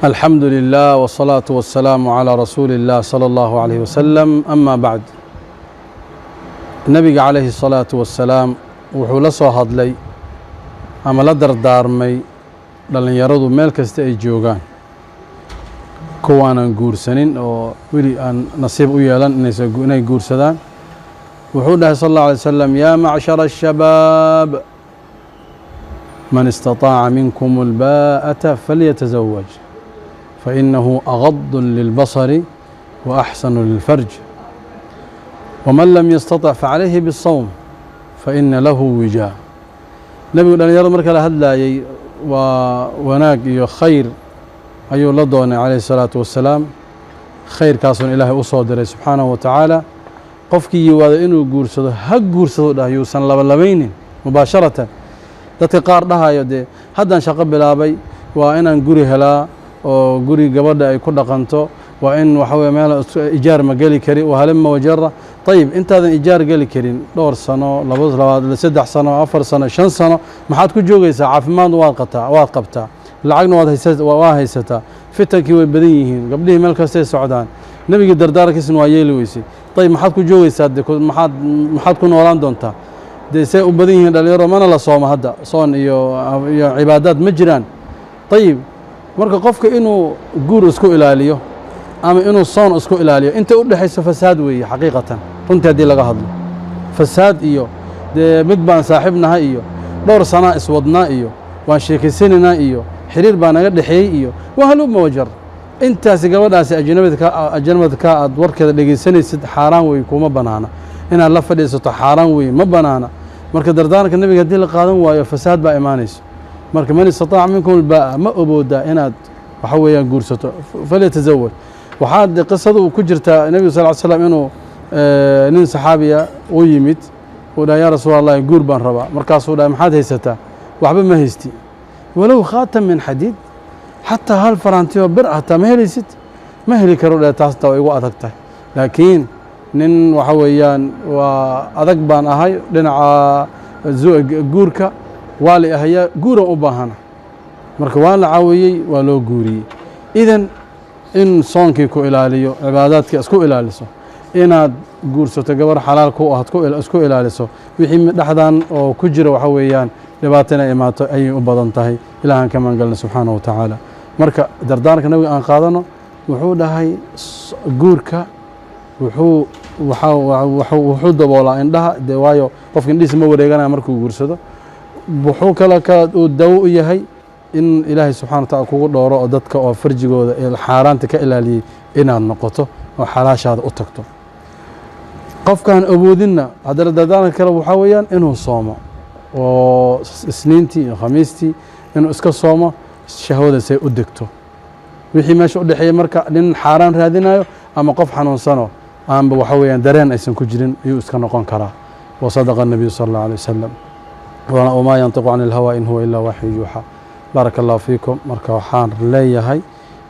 الحمد لله والصلاة والسلام على رسول الله صلى الله عليه وسلم أما بعد النبي عليه الصلاة والسلام wuxuu la soo hadlay ama la dardaarmay dhalinyaradu meel kasta ay joogaan kuwaanan guursanin oo weli aan nasiib u yeelan inay guursadaan wuxuu dhahay sal الله عليه وسلم يا معشر الشباب من استطاع منكم الباءة فليتزوج فإنه أغض للبصر وأحسن للفرج ومن لم يستطع فعليه بالصوم فإن له وجاء نبي dhalinyarada marka la hadlayay waa wanaag iyo khayr ayuu la doonay calayhi salaatu wasalaam khayrkaasuna ilaahay u soo diray subxaanahu wa tacaala qofkii yiwaado inuu guursado ha guursado dhah yuusan labalabaynin mubaasharatan dadka qaar dhahayo dee haddaan shaqo bilaabay waa inaan guri helaa oo guri gabadha ay ku dhaqanto waa in waxa weeye meel ijaar ma geli kari wahalima wajara طيب intaadan ijaar geli karin dhowr sano saddex sano afar sano shan sano maxaad ku joogaysaa caafimaad waad qabtaa lacagna waa haysataa fitankii way badan yihiin gabdhihii meel kastay socdaan nebigii dardaarankiisna waa yeeli weysay طيب maxaad ku joogaysaa maxaad ku noolaan doontaa dee say u badan yihiin dhalinyaro mana la sooma hadda soon iyo cibaadaad ma jiraan طيب marka qofka inuu guur isku ilaaliyo ama inuu soon isku ilaaliyo inta u dhaxayso fasaad weeye xaqiiqatan runtii haddii laga hadlo fasaad iyo dee mid baan saaxiibnahay iyo dhowr sanaa iswadnaa iyo waan sheekaysanaynaa iyo xiriir baa naga dhexeeyey iyo wahaluma wajar intaasi gabadhaasi ajnabadka aad warkeeda dhegaysanaysid xaaraan wey kuma banaana inaad la fadhiisato xaaraan wey ma banaana marka dardaaranka nebiga haddii la qaadan waayo fasaad baa imaanayso marka man istataaca minkum albaa'a ma oboodaa inaad waxa weeyaan guursato falyatazawaj waxaad qisada ku jirtaa nebiga sal ly slam inuu nin saxaabiya u yimid uu dhahay yaa rasuul allahi guur baan rabaa markaasuu dhahay maxaad haysataa waxba ma haysti walow khaatam min xadiid xataa hal faraantiyo bir hataa ma helaysid ma heli karo dhahay taas taa way igu adag tahay laakiin nin waxa weeyaan waa adag baan ahay dhinaca guurka waa la ahayaa guuran u baahana marka waa la caawiyey waa loo guuriyey idan in soonkii ku ilaaliyo cibaadaadkii isku ilaaliso inaad guursato gabar xalaal ku ahad isku ilaaliso wixii dhexdan oo ku jira waxa weeyaan dhibaatana imaato ayay u badan tahay ilaahan ka maangalna subxaanahu wa tacaala marka dardaaranka nabiga aan qaadano wuxuu dhahay guurka wuxuu daboolaa indhaha dee waayo qofka indhihiisa ma wareeganaya markuu guursado wuxuu kale uu dawo u yahay in ilaahay subxana wa taala kugu dhooro oo dadka oo farjigooda ee xaaraanta ka ilaaliyey inaad noqoto oo xalaashaada u tagto qofkaan awoodinna haddana dardaaranka kale waxaa weeyaan inuu soomo oo isniintii iyo khamiistii inuu iska soomo shahwada say u degto wixii meesha u dhexeeya marka nin xaaraan raadinayo ama qof xanuunsano aanba waxa weeyaan dareen aysan ku jirin ayuu iska noqon karaa wasadaqa الnabiyu sala اllahu alيه wasalam wamaa yantiqu can اlhawa in huwa ilaa waxyu yuuxa baaraka allahu fiikum marka waxaan leeyahay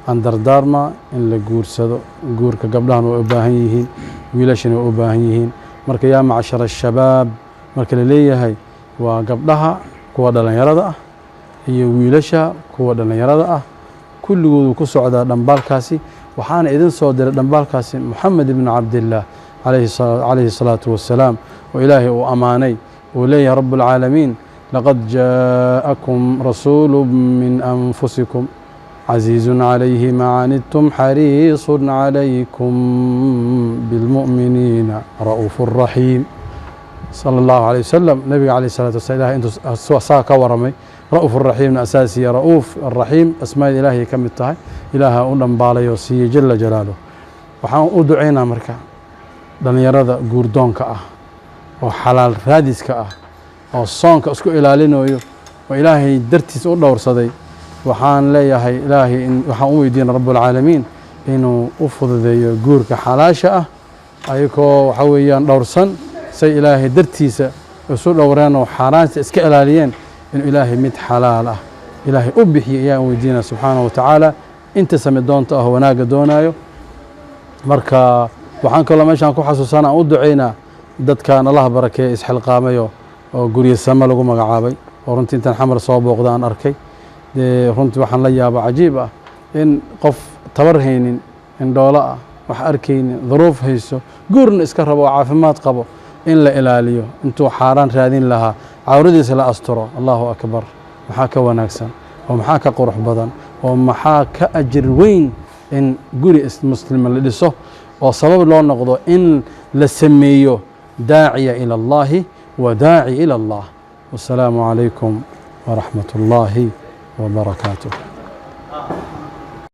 aan dardaarma in la guursado guurka gabdhahan way u baahan yihiin wiilashana way u baahan yihiin marka yaa macshara shabaab marka la leeyahay waa gabdhaha kuwa dhalinyarada ah iyo wiilasha kuwa dhalinyarada ah kulligoodu ku socdaa dhambaalkaasi waxaana idin soo diray dhambaalkaasi moxamed ibn cabdillaah calayhi الsalaatu wassalaam oo ilaahay uu ammaanay uu leeyahay rabb اlcaalamiin لقد جاءكم رسول من أنفسكم عزيز عليه ما عنتم حريص عليكم بالمؤمنين رؤوف رحيم صلى الله عليه وسلم نبي عليه الصلاة والسلام انتو ساكا ورمي رؤوف الرحيم أساسي رؤوف الرحيم أسماء إلهي كم التهي إله أولم بالي وسي جل جلاله وحان أدعينا مركا دان يرد قردون كأه وحلال رادس كأه oo soonka isku ilaalinayo oo ilaahay dartiis u dhowrsaday waxaan leeyahay ilaahay waxaan u weydiinaa rabbul caalamiin inuu u fududeeyo guurka xalaasha ah ayagoo waxa weeyaan dhowrsan say ilaahay dartiisa isu dhowreen oo xaaraanta iska ilaaliyeen inuu ilaahay mid xalaal ah ilaahay u bixiyo ayaan weydiinaa subxaanahu wa tacaala inta sami doonta ah wanaaga doonaayo marka waxaan kaloo meeshaan ku xasuusanaa u ducaynaa dadkaan allah barakeeye isxilqaamayo oo guryo sama lagu magacaabay oo runtii intaan xamar soo booqda aan arkay dee runtii waxaan la yaaba cajiib ah in qof tabar haynin indhoolo ah wax arkaynin duruuf hayso guurna iska rabo oo caafimaad qabo in la ilaaliyo intuu xaaraan raadin lahaa cawradiisa la asturo allahu akbar maxaa ka wanaagsan oo maxaa ka qurux badan oo maxaa ka ajir weyn in guri muslima la dhiso oo sabab loo noqdo in la sameeyo daaciya ila allahi wa daaci ila allah. wassalaamu calaykum waraxmat ullaahi wabarakaatuh.